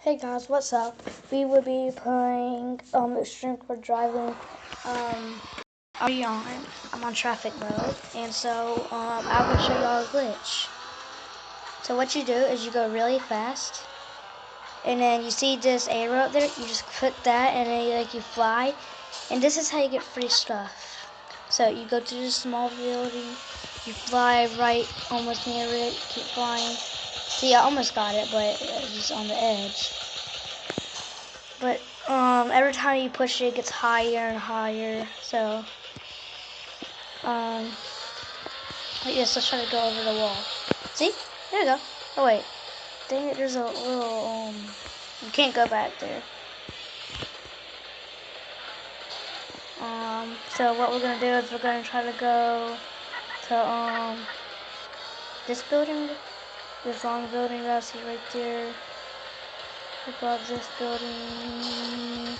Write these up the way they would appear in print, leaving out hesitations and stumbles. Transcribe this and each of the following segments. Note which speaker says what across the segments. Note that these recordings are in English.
Speaker 1: Hey guys, what's up? We will be playing Strength for Driving Beyond. I'm on traffic mode, and so I'm gonna show y'all a glitch. So what you do is you go really fast, and then you see this arrow up there. You just click that, and then you fly, and this is how you get free stuff. So you go to this small building, you fly right almost near it, keep flying. See, I almost got it, but it's just on the edge. But every time you push it, it gets higher and higher. So yes, let's try to go over the wall. See? There we go. Oh wait, dang it! There's a little you can't go back there. So what we're gonna do is we're gonna try to go to this building, this long building that I see right there. Above this building.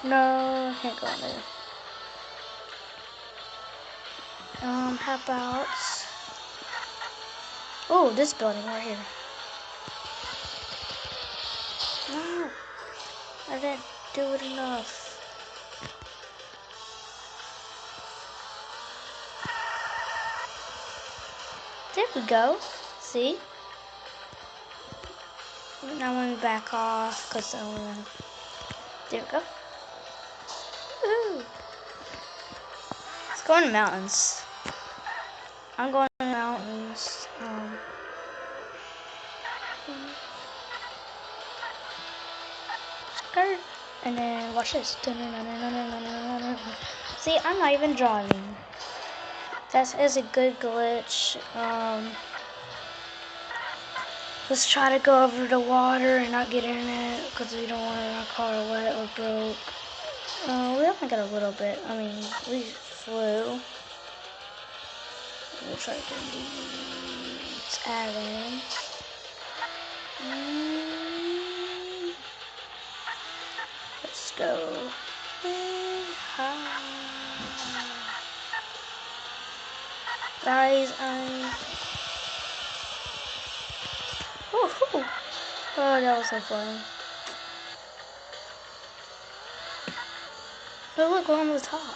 Speaker 1: No, I can't go in there. How about... Oh, this building right here. No, I didn't do it enough. There we go. See? Now let me back off, because there we go. Woohoo! Let's go in the mountains. I'm going in the mountains. And then watch this. See, I'm not even driving. That is a good glitch. Let's try to go over the water and not get in it because we don't want our car wet or broke. We only got a little bit. I mean, we flew. We'll try to get these add in. Let's go. Guys, oh, that was so fun. Oh, look, we're on the top.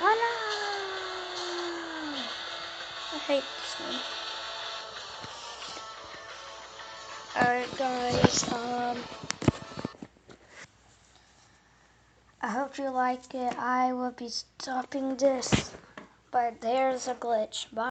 Speaker 1: Oh no! I hate this one. Alright guys, I hope you like it. I will be stopping this, but there's a glitch. Bye.